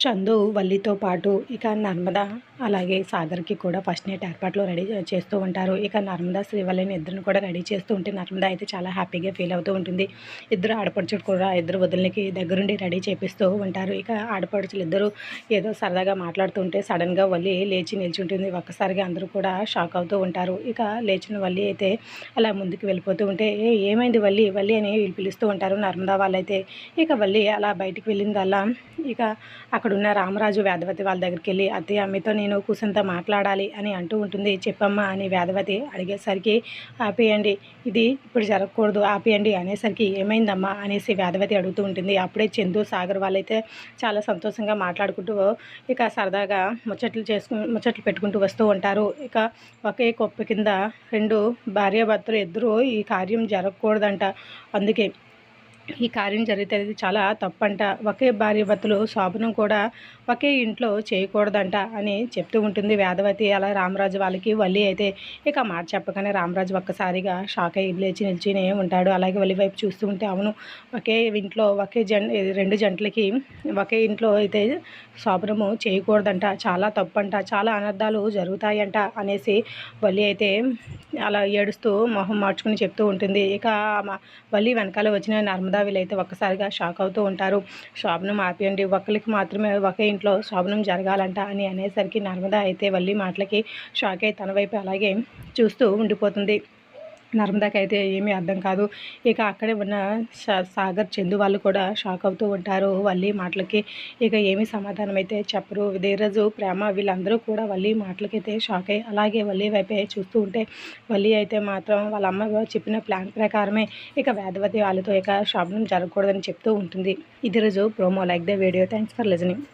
చందు వల్లితో పాటు ఇక నర్మద అలాగే సాగర్కి కూడా ఫస్ట్ నైట్ ఏర్పాట్లు రెడీ చేస్తూ ఉంటారు. ఇక నర్మద శ్రీవల్లిని ఇద్దరిని కూడా రెడీ చేస్తూ ఉంటే నర్మద అయితే చాలా హ్యాపీగా ఫీల్ అవుతూ ఉంటుంది. ఇద్దరు ఆడపడుచులు కూడా ఇద్దరు వదిలికి దగ్గరుండి రెడీ చేపిస్తూ ఉంటారు. ఇక ఆడపడుచులు ఇద్దరు ఏదో సరదాగా మాట్లాడుతూ ఉంటే సడన్గా వల్లి లేచి నిల్చుంటుంది. ఒక్కసారిగా అందరూ కూడా షాక్ అవుతూ ఉంటారు. ఇక లేచిన వల్లి అయితే అలా ముందుకు వెళ్ళిపోతూ ఉంటే ఏమైంది వల్లి వల్లి అని పిలుస్తూ ఉంటారు నర్మద వాళ్ళైతే. ఇక వల్లి అలా బయటికి వెళ్ళిందల్లా ఇక అక్కడున్న రామరాజు వేదవతి వాళ్ళ దగ్గరికి వెళ్ళి అత్తయ్య మీతో నేను కూసంత మాట్లాడాలి అని అంటూ ఉంటుంది. చెప్పమ్మా అని వేదవతి అడిగేసరికి ఆపేయండి, ఇది ఇప్పుడు జరగకూడదు ఆపేయండి అనేసరికి ఏమైందమ్మా అనేసి వేదవతి అడుగుతూ ఉంటుంది. అప్పుడే చందు సాగర్ వాళ్ళైతే చాలా సంతోషంగా మాట్లాడుకుంటూ ఇక సరదాగా ముచ్చట్లు పెట్టుకుంటూ వస్తూ ఉంటారు. ఇక ఒకే కొప్ప కింద రెండు భార్యాభర్తలు ఇద్దరు ఈ కార్యం జరగకూడదంట, అందుకే ఈ కార్యం జరిగితే అది చాలా తప్పంట, ఒకే భార్యాభర్తలు శోభనం కూడా ఒకే ఇంట్లో చేయకూడదంట అని చెప్తూ ఉంటుంది వేదవతి. అలా రామరాజు వాళ్ళకి వల్లి అయితే ఇక మాట చెప్పగానే రామరాజు ఒక్కసారిగా షాక్ అయ్యి లేచి నిల్చునే ఉంటాడు. అలాగే వల్లి వైపు చూస్తూ ఉంటే అవును, ఒకే ఇంట్లో రెండు జంటలకి ఒకే ఇంట్లో అయితే శోభనము చేయకూడదంట, చాలా తప్పంట, చాలా అనర్థాలు జరుగుతాయంట అనేసి వల్లి అయితే అలా ఏడుస్తూ మొహం మార్చుకుని చెప్తూ ఉంటుంది. ఇక వల్లి వెనకాల వచ్చిన నర్మదా వీళ్ళైతే ఒక్కసారిగా షాక్ అవుతూ ఉంటారు. శోభనం ఆపేయండి, ఒక్కరికి మాత్రమే ఒకే ఇంట్లో శోభనం జరగాలంట అని అనేసరికి నర్మదా అయితే వల్లి మాటలకి షాక్ అయి తన వైపు అలాగే చూస్తూ ఉండిపోతుంది. నర్మదాకి అయితే ఏమీ అర్థం కాదు. ఇక అక్కడే ఉన్న సాగర్ చందు వాళ్ళు కూడా షాక్ అవుతూ ఉంటారు వల్లి మాటలకి. ఇక ఏమీ సమాధానం అయితే చెప్పరు. ధీరజు ప్రేమ వీళ్ళందరూ కూడా వల్లి మాటలకైతే షాక్ అయ్యి అలాగే వల్లి వైపే చూస్తూ ఉంటే వల్లి అయితే మాత్రం వాళ్ళ అమ్మ చెప్పిన ప్లాన్ ప్రకారమే ఇక వేదవతి వాళ్ళతో ఇక శోభనం జరగకూడదని చెప్తూ ఉంటుంది. ఇది రోజు promo. Like the video. Thanks for listening.